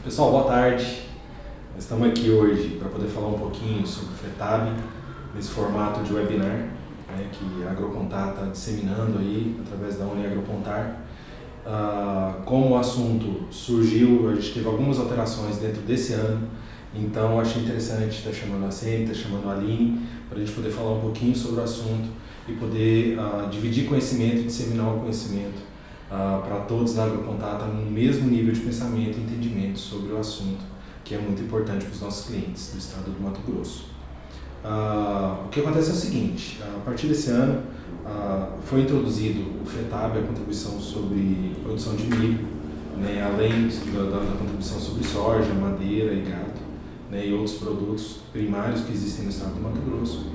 Pessoal, boa tarde. Nós estamos aqui hoje para poder falar um pouquinho sobre o FETAB, nesse formato de webinar, né, que a Agrocontar está disseminando aí através da Uniagrocontar. Como o assunto surgiu, a gente teve algumas alterações dentro desse ano, então achei interessante estar chamando a Sene, estar chamando a Aline, para a gente poder falar um pouquinho sobre o assunto e poder dividir conhecimento e disseminar o conhecimento para todos da Agrocontar estar no mesmo nível de pensamento e entendimento sobre o assunto, que é muito importante para os nossos clientes do estado do Mato Grosso. O que acontece é o seguinte: a partir desse ano foi introduzido o FETAB, a contribuição sobre produção de milho, né, além da contribuição sobre soja, madeira e gado, né, e outros produtos primários que existem no estado do Mato Grosso.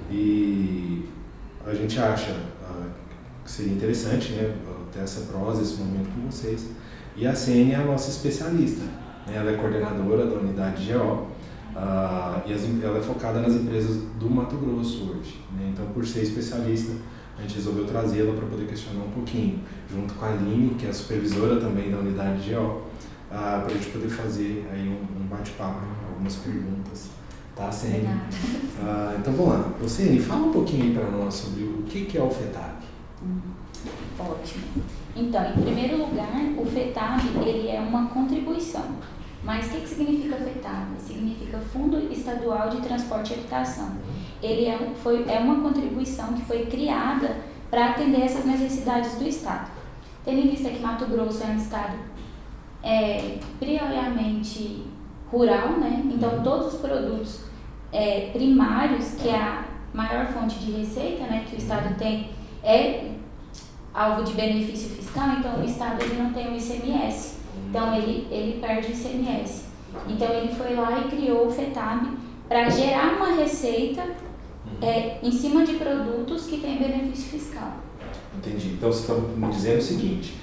E a gente acha que seria interessante, né, ter essa prosa, esse momento com vocês. E a Sene é a nossa especialista, né, ela é coordenadora da unidade GO, e ela é focada nas empresas do Mato Grosso hoje, né? Então, por ser especialista, a gente resolveu trazê-la para poder questionar um pouquinho, junto com a Aline, que é a supervisora também da unidade GO, para a gente poder fazer aí um bate-papo, algumas perguntas. Tá, Sene? Então vamos lá. Sene, fala um pouquinho para nós sobre o que é o FETAB. Ótimo. Então, em primeiro lugar, o FETAB ele é uma contribuição. Mas o que significa FETAB? Significa Fundo Estadual de Transporte e Habitação. Ele é uma contribuição que foi criada para atender essas necessidades do Estado. Tendo em vista que Mato Grosso é um estado prioritariamente rural, né? Então todos os produtos primários, que é a maior fonte de receita, né, que o Estado tem, é alvo de benefício fiscal. Então o Estado ele não tem o ICMS, então ele perde o ICMS. Então ele foi lá e criou o FETAB para gerar uma receita em cima de produtos que têm benefício fiscal. Entendi. Então você está me dizendo o seguinte,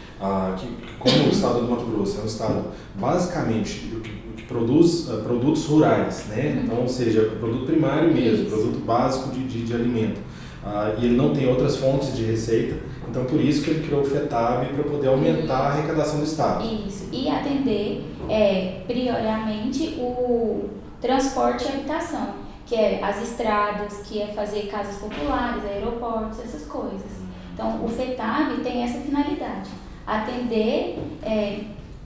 que como o estado do Mato Grosso é um estado basicamente que produz produtos rurais, né? Então, ou seja, produto primário mesmo, produto básico de alimento, e ele não tem outras fontes de receita, então por isso que ele criou o FETAB para poder aumentar a arrecadação do estado. Isso, e atender prioritariamente o transporte e habitação, que é as estradas, que é fazer casas populares, aeroportos, essas coisas. Então o FETAB tem essa finalidade, atender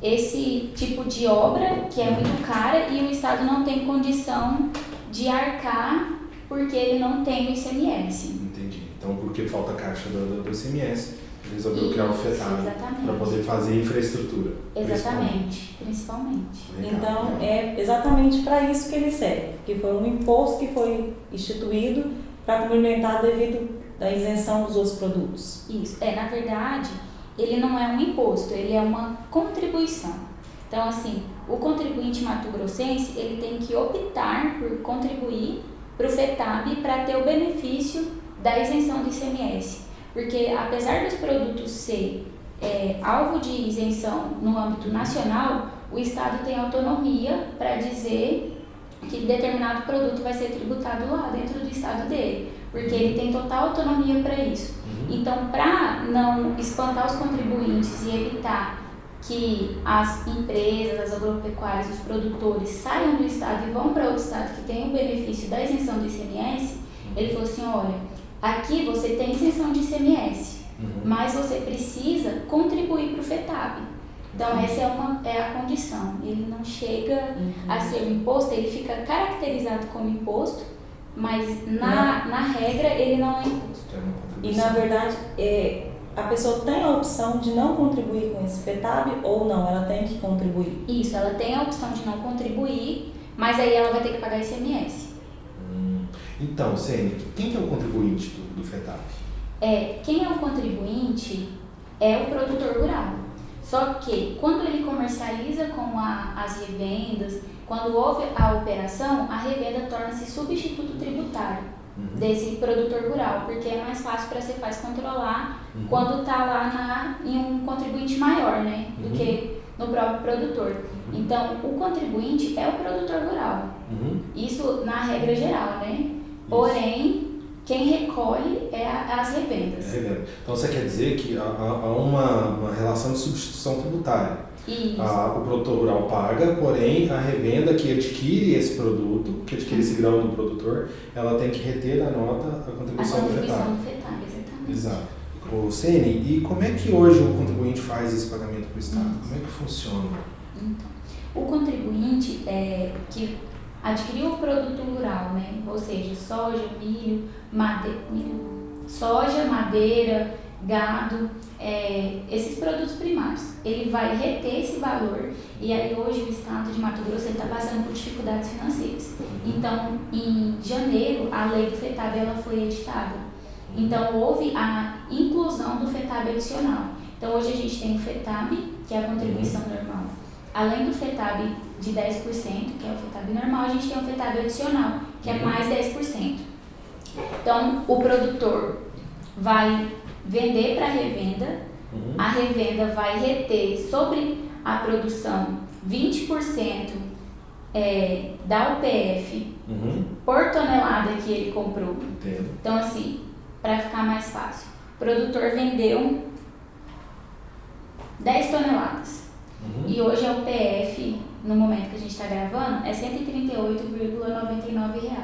esse tipo de obra que é muito cara e o Estado não tem condição de arcar porque ele não tem o ICMS. Entendi. Então, porque falta caixa do ICMS, ele resolveu criar o FETAB para poder fazer infraestrutura. Exatamente, principalmente. Então, é exatamente para isso que ele serve, que foi um imposto que foi instituído para complementar devido da isenção dos outros produtos. Isso, na verdade, ele não é um imposto, ele é uma contribuição. Então, assim, o contribuinte mato-grossense, ele tem que optar por contribuir para o FETAB para ter o benefício da isenção do ICMS. Porque, apesar dos produtos ser alvo de isenção no âmbito nacional, o Estado tem autonomia para dizer que determinado produto vai ser tributado lá dentro do Estado dele, porque ele tem total autonomia para isso. Então, para não espantar os contribuintes e evitar que as empresas, as agropecuárias, os produtores saiam do estado e vão para outro estado que tem o benefício da isenção do ICMS, ele falou assim: olha, aqui você tem isenção de ICMS, mas você precisa contribuir para o FETAB. Então essa é a condição. Ele não chega a ser um imposto, ele fica caracterizado como imposto, mas na regra ele não é imposto. E na verdade, a pessoa tem a opção de não contribuir com esse FETAB ou não? Ela tem que contribuir? Isso, ela tem a opção de não contribuir, mas aí ela vai ter que pagar ICMS. Então, Sene, quem que é o contribuinte do FETAB? Quem é o contribuinte é o produtor rural. Só que quando ele comercializa com as revendas, quando houve a operação, a revenda torna-se substituto tributário desse produtor rural, porque é mais fácil para a Cefaz controlar quando está lá em um contribuinte maior, né, do que no próprio produtor. Então, o contribuinte é o produtor rural. Isso na regra geral, né? Porém, quem recolhe é as revendas. Então você quer dizer que há uma relação de substituição tributária. Isso. O produtor rural paga, porém a revenda que adquire esse produto, que adquire esse grão do produtor, ela tem que reter da nota a contribuição do FETAB. Do FETAB, exatamente. Exato. Ô, Ceni, e como é que hoje o contribuinte faz esse pagamento para o Estado? Como é que funciona? Então, o contribuinte que adquiriu o produto rural, né? Ou seja, soja, madeira, gado, esses produtos primários, ele vai reter esse valor, e aí hoje o estado de Mato Grosso está passando por dificuldades financeiras. Então, em janeiro, a lei do FETAB ela foi editada. Então, houve a inclusão do FETAB adicional. Então, hoje a gente tem o FETAB, que é a contribuição normal. Além do FETAB de 10%, que é o FETAB normal, a gente tem o FETAB adicional, que é mais 10%. Então, o produtor vai vender para a revenda, a revenda vai reter sobre a produção 20% da UPF por tonelada que ele comprou. Entendo. Então, assim, para ficar mais fácil, o produtor vendeu 10 toneladas. E hoje a UPF, no momento que a gente está gravando, é R$ 138,99.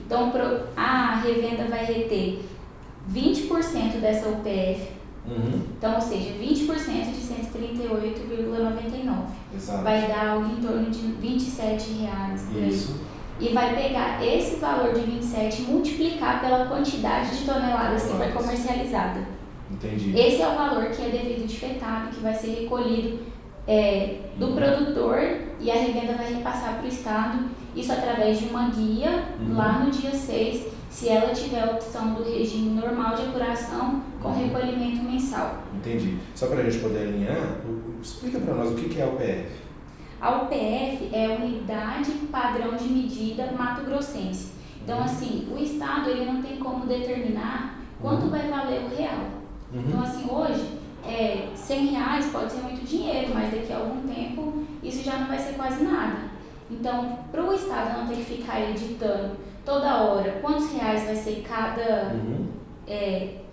Então, a revenda vai reter 20% dessa UPF. Então, ou seja, 20% de R$ 138,99. Vai dar algo em torno de R$ 27. Isso. E vai pegar esse valor de 27 e multiplicar pela quantidade de toneladas que foi comercializada. Entendi. Esse é o valor que é devido de FETAB, que vai ser recolhido do produtor, e a revenda vai repassar para o Estado, isso através de uma guia lá no dia 6, se ela tiver a opção do regime normal de apuração com recolhimento mensal. Entendi. Só para a gente poder alinhar, explica para nós o que é a UPF. A UPF é a Unidade Padrão de Medida Mato Grossense. Então, assim, o Estado ele não tem como determinar quanto vai valer o real. Então, assim, hoje, R$100 pode ser muito dinheiro, mas daqui a algum tempo isso já não vai ser quase nada. Então, para o Estado não ter que ficar editando toda hora quantos reais vai ser cada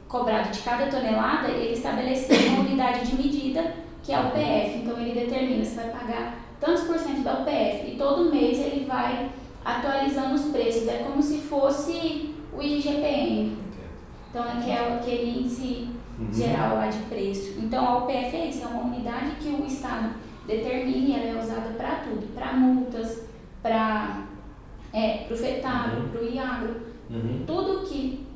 cobrado de cada tonelada, ele estabeleceu uma unidade de medida que é a UPF. Então, ele determina se vai pagar tantos por cento da UPF, e todo mês ele vai atualizando os preços. É como se fosse o IGPM. Então, é aquele índice geral lá de preço. Então, a UPF é isso, é uma unidade que o Estado determina, e ela é usada para tudo, para multas, para o FETAB, para o IAGRO. Tudo que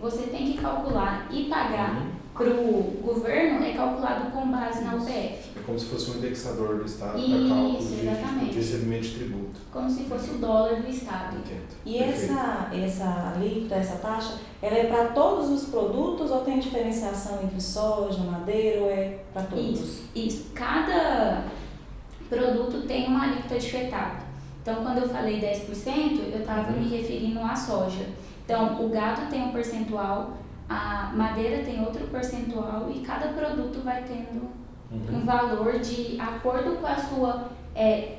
você tem que calcular e pagar para o governo é calculado com base na UPF. É como se fosse um indexador do Estado para cálculo de recebimento de tributo. Como se fosse o dólar do Estado. E essa alíquota, essa taxa, ela é para todos os produtos ou tem diferenciação entre soja, madeira, ou é para todos? Isso. Cada produto tem uma alíquota de FETAB. Então, quando eu falei 10%, eu estava me referindo à soja. Então, o gado tem um percentual, a madeira tem outro percentual, e cada produto vai tendo um valor de acordo com a sua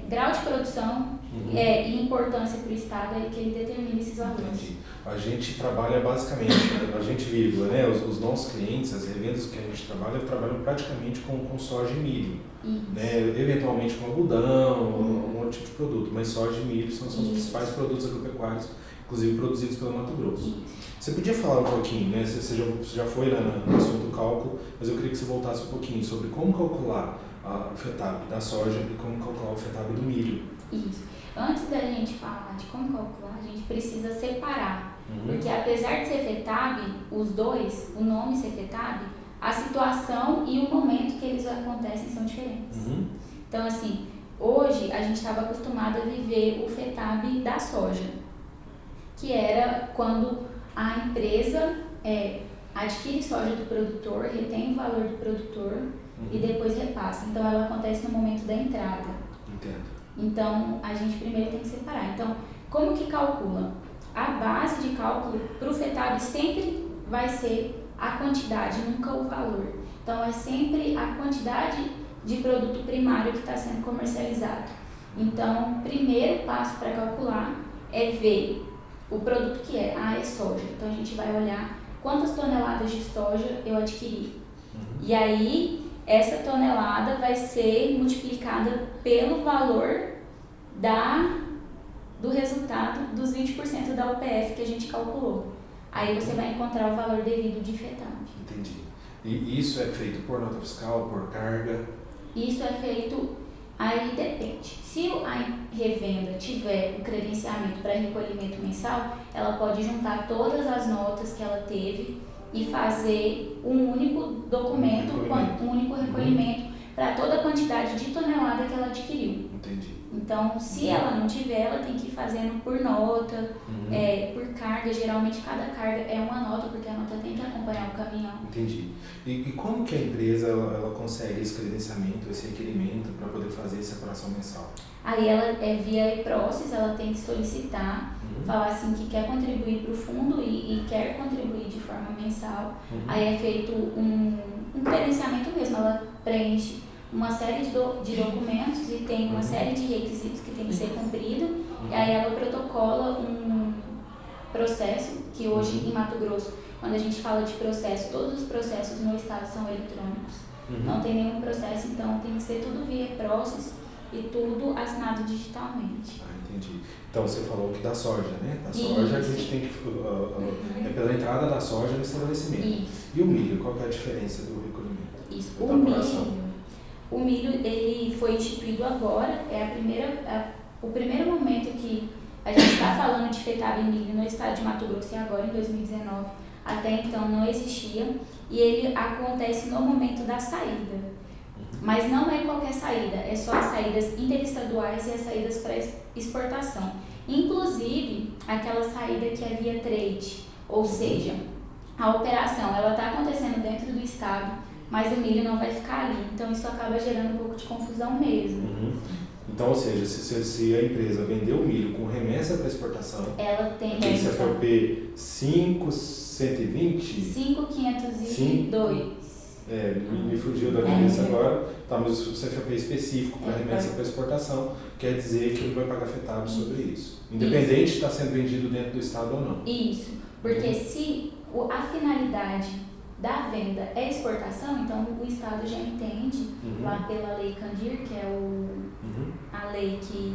grau de produção e importância para o Estado, que ele determina esses valores. Entendi. A gente trabalha basicamente, a gente vírgula, né? Os nossos clientes, as revendas que a gente trabalha, trabalham praticamente com soja e milho. Né? Eventualmente com algodão, um outro tipo de produto, mas soja e milho são os principais produtos agropecuários, inclusive produzidos pelo Mato Grosso. Você podia falar um pouquinho, né? Você já foi no assunto do cálculo, mas eu queria que você voltasse um pouquinho sobre como calcular o FETAB da soja e como calcular o FETAB do milho. Isso. Antes da gente falar de como calcular, a gente precisa separar. Porque apesar de ser FETAB, os dois, o nome ser FETAB, a situação e o momento que eles acontecem são diferentes. Então, assim, hoje a gente estava acostumado a viver o FETAB da soja, que era quando a empresa adquire soja do produtor, retém o valor do produtor e depois repassa. Então, ela acontece no momento da entrada. Entendo. Então, a gente primeiro tem que separar. Então, como que calcula? A base de cálculo para o FETAB sempre vai ser a quantidade, nunca o valor. Então, é sempre a quantidade de produto primário que está sendo comercializado. Então, primeiro passo para calcular é ver o produto que é soja. Então, a gente vai olhar quantas toneladas de soja eu adquiri. E aí, essa tonelada vai ser multiplicada pelo valor do resultado dos 20% da UPF que a gente calculou. Aí você vai encontrar o valor devido de FETAB. Entendi. E isso é feito por nota fiscal, por carga? Isso é feito, aí depende. Se a revenda tiver o credenciamento para recolhimento mensal, ela pode juntar todas as notas que ela teve e fazer um único documento, um único recolhimento para toda a quantidade de tonelada que ela adquiriu. Entendi. Então, se ela não tiver, ela tem que ir fazendo por nota, por carga. Geralmente, cada carga é uma nota, porque a nota tem que acompanhar o caminhão. Entendi. E como que a empresa ela consegue esse credenciamento, esse requerimento para poder fazer essa apuração mensal? Aí ela via e-Proces, ela tem que solicitar, falar assim que quer contribuir para o fundo e quer contribuir de forma mensal. Aí é feito um credenciamento mesmo, ela preenche uma série de documentos e tem uma série de requisitos que tem que ser cumprido. E aí ela protocola um processo, que hoje em Mato Grosso, quando a gente fala de processo, todos os processos no estado são eletrônicos. Não tem nenhum processo, então tem que ser tudo via e-Proces e tudo assinado digitalmente. Entendi. Então você falou que da soja, né? Da soja a gente tem que... é pela entrada da soja no estabelecimento. Isso. E o milho, qual que é a diferença do recolhimento? Isso. Da O milho ele foi instituído agora, o primeiro momento que a gente está falando de FETAB em milho no estado de Mato Grosso, e agora em 2019. Até então não existia, e ele acontece no momento da saída. Mas não é qualquer saída, é só as saídas interestaduais e as saídas para exportação. Inclusive, aquela saída que é via trade, ou seja, a operação ela está acontecendo dentro do estado, mas o milho não vai ficar ali. Então, isso acaba gerando um pouco de confusão mesmo. Então, ou seja, se a empresa vender o milho com remessa para exportação, ela tem aquele CFOP 5.120? 5.502. Me fugiu da cabeça agora, tá, mas o CFOP específico para remessa para exportação quer dizer que ele vai pagar FETAB sobre isso, independente de estar sendo vendido dentro do estado ou não. Isso, porque se a finalidade da venda é exportação, então o estado já entende, lá pela lei Candir, que é a lei que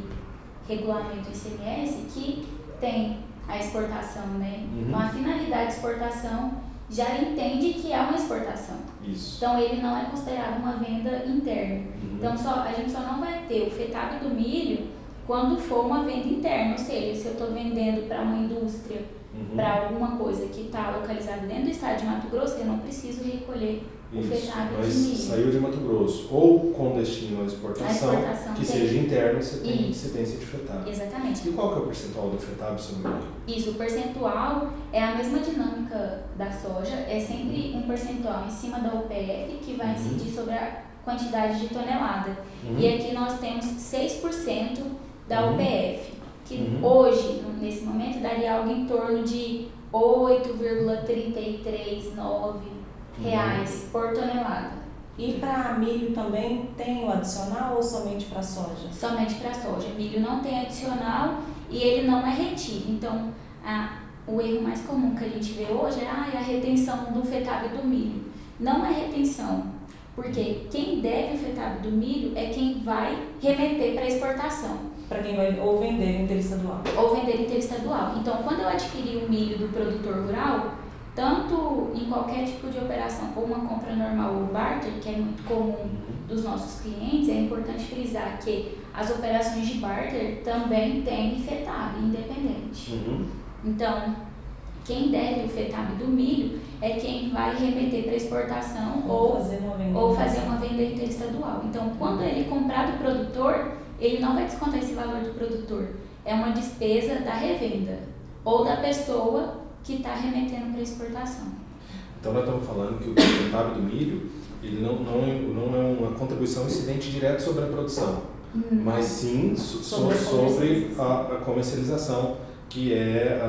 regulamenta o ICMS, que tem a exportação, né? Então a finalidade de exportação já entende que é uma exportação. Isso. Então ele não é considerado uma venda interna. Então a gente só não vai ter o FETAB do milho quando for uma venda interna, ou seja, se eu estou vendendo para uma indústria, para alguma coisa que está localizada dentro do estado de Mato Grosso, eu não preciso recolher o FETAB de milho. Saiu de Mato Grosso, ou com destino à exportação que seja interno, você tem incidência de FETAB. Exatamente. E qual que é o percentual do FETAB sobre o milho? Isso, o percentual é a mesma dinâmica da soja, é sempre um percentual em cima da UPF que vai incidir sobre a quantidade de tonelada. E aqui nós temos 6% da UPF, que hoje, nesse momento, daria algo em torno de R$ 8,339 por tonelada. E para milho também tem o adicional ou somente para soja? Somente para soja. Milho não tem adicional e ele não é retido. Então, o erro mais comum que a gente vê hoje é a retenção do FETAB do milho. Não é retenção, porque quem deve o FETAB do milho é quem vai remeter para exportação. Para quem vai ou vender interestadual. Ou vender interestadual. Então, quando eu adquiri o milho do produtor rural, tanto em qualquer tipo de operação, ou uma compra normal ou barter, que é muito comum dos nossos clientes, é importante frisar que as operações de barter também têm FETAB independente. Então, quem deve o FETAB do milho é quem vai remeter para exportação ou fazer uma venda interestadual. Então, quando ele comprar do produtor, ele não vai descontar esse valor do produtor. É uma despesa da revenda ou da pessoa que está remetendo para exportação. Então, nós estamos falando que o FETAB do milho ele não é uma contribuição incidente direto sobre a produção, mas sim sobre a comercialização, que é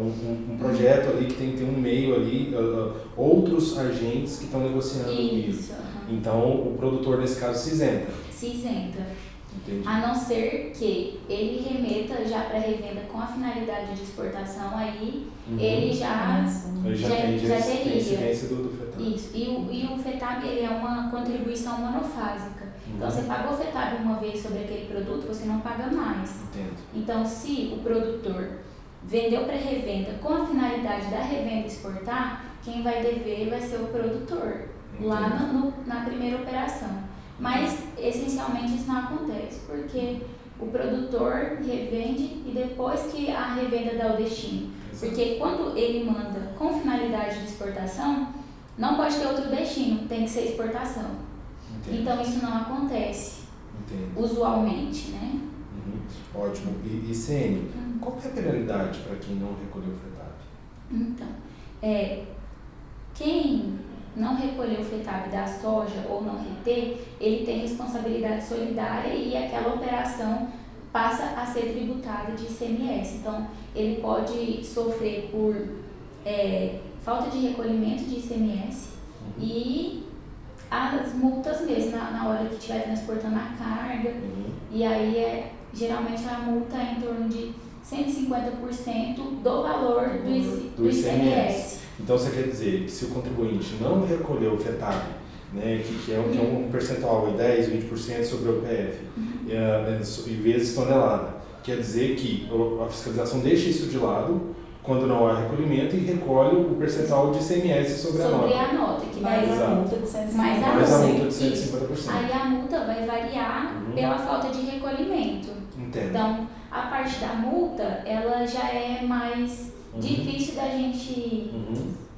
um projeto ali que tem um meio ali, outros agentes que estão negociando o milho. Então, o produtor, nesse caso, se isenta. Se isenta. Entendi. A não ser que ele remeta já para revenda com a finalidade de exportação, aí ele já tem teria. incidência do FETAB. Isso. E o FETAB ele é uma contribuição monofásica. Então, você pagou o FETAB uma vez sobre aquele produto, você não paga mais. Entendo. Então, se o produtor vendeu para revenda com a finalidade da revenda exportar, quem vai dever vai ser o produtor, lá na primeira operação. Mas, essencialmente, isso não acontece, porque o produtor revende e depois que a revenda dá o destino. Exato. Porque quando ele manda com finalidade de exportação, não pode ter outro destino, tem que ser exportação. Entendo. Então, isso não acontece, Entendo. usualmente, né? Ótimo. E CN, qual que é a penalidade para quem não recolheu o FETAB? Então, quem não recolher o FETAB da soja ou não reter, ele tem responsabilidade solidária e aquela operação passa a ser tributada de ICMS. Então, ele pode sofrer por falta de recolhimento de ICMS e as multas mesmo, na hora que estiver transportando a carga. E aí, geralmente, a multa é em torno de 150% do valor do ICMS. Então, você quer dizer que se o contribuinte não recolheu o FETAB, né, que é um percentual de 10, 20% sobre o PF, e vezes tonelada, quer dizer que a fiscalização deixa isso de lado quando não há recolhimento e recolhe o percentual de ICMS sobre a nota. Sobre a nota, que vai Mais a multa de 150%. mais a multa de isso. 150%. Aí a multa vai variar pela falta de recolhimento. Entendo. Então, a parte da multa, ela já é mais difícil da gente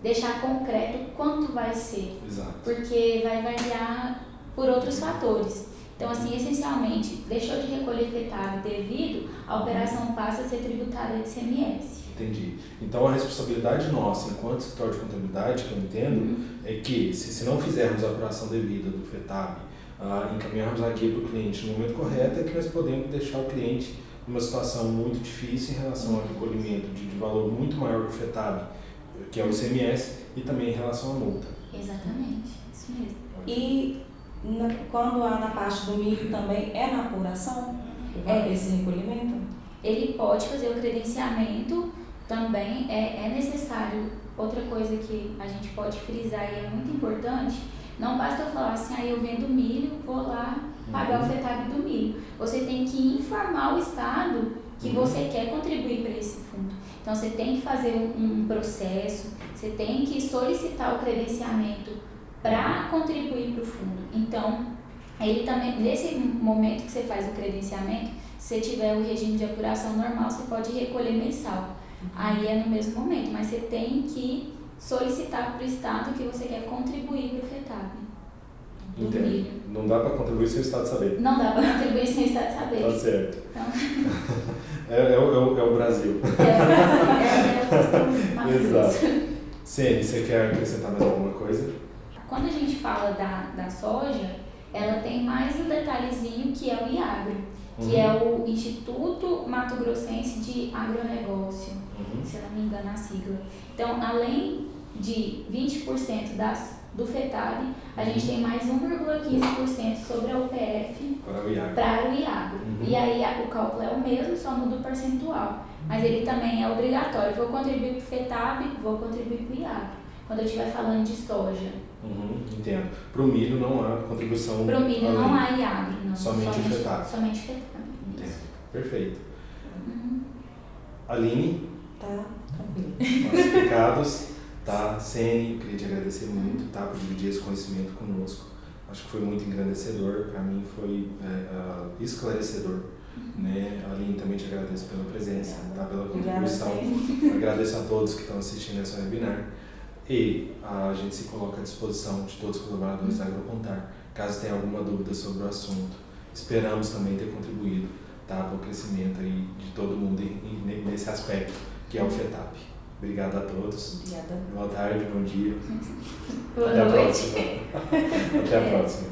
deixar concreto quanto vai ser. Exato. Porque vai variar por outros fatores. Então, assim, essencialmente, deixou de recolher FETAB devido, a operação passa a ser tributada de ICMS. Entendi. Então, a responsabilidade nossa, enquanto escritório de contabilidade, que eu entendo, é que, se não fizermos a apuração devida do FETAB, encaminharmos a guia para o cliente no momento correto, é que nós podemos deixar o cliente numa situação muito difícil em relação ao recolhimento de valor muito maior que o FETAB, que é o ICMS, e também em relação à multa. Exatamente, isso mesmo. E quando há na parte do milho também, é na apuração esse recolhimento? Ele pode fazer o credenciamento, também é necessário. Outra coisa que a gente pode frisar e é muito importante, não basta eu falar assim, eu vendo milho, vou lá pagar o FETAB do milho. Você tem que informar o Estado que você quer contribuir para esse fundo. Então, você tem que fazer um processo, você tem que solicitar o credenciamento para contribuir para o fundo. Então, ele também, nesse momento que você faz o credenciamento, se você tiver o regime de apuração normal, você pode recolher mensal. Aí é no mesmo momento, mas você tem que solicitar para o Estado que você quer contribuir para o FETAB do milho. Não dá para contribuir sem o Estado saber. Não dá para contribuir sem o Estado saber. Tá certo. Então, é o Brasil. Exato. Ceni, você quer acrescentar mais alguma coisa? Quando a gente fala da soja, ela tem mais um detalhezinho que é o IAGRO, que é o Instituto Mato Grossense de Agronegócio, se eu não me engano a sigla. Então, além de 20% do FETAB, a gente tem mais 1,15% sobre a UPF para o IAGRO. E aí o cálculo é o mesmo, só muda o percentual. Mas ele também é obrigatório. Vou contribuir para o FETAB, vou contribuir para o IAGRO. Quando eu estiver falando de soja. Entendo. Para o milho não há contribuição. Para o milho não há IAGRO, não. Somente o FETAB. Somente FETAB. Entendo. Perfeito. Aline? Tá, tranquilo. Classificados. Tá, Ceni, queria te agradecer muito, tá, por dividir esse conhecimento conosco. Acho que foi muito engrandecedor, para mim foi esclarecedor. Né? Aline, também te agradeço pela presença, tá, pela contribuição. Agradeço a todos que estão assistindo esse webinar. E a gente se coloca à disposição de todos os colaboradores da Agrocontar, caso tenha alguma dúvida sobre o assunto. Esperamos também ter contribuído, tá, para o crescimento aí de todo mundo nesse aspecto, que é o FETAB. Obrigado a todos. Obrigada. Boa tarde, bom dia. Boa Até noite. a próxima. Até a próxima.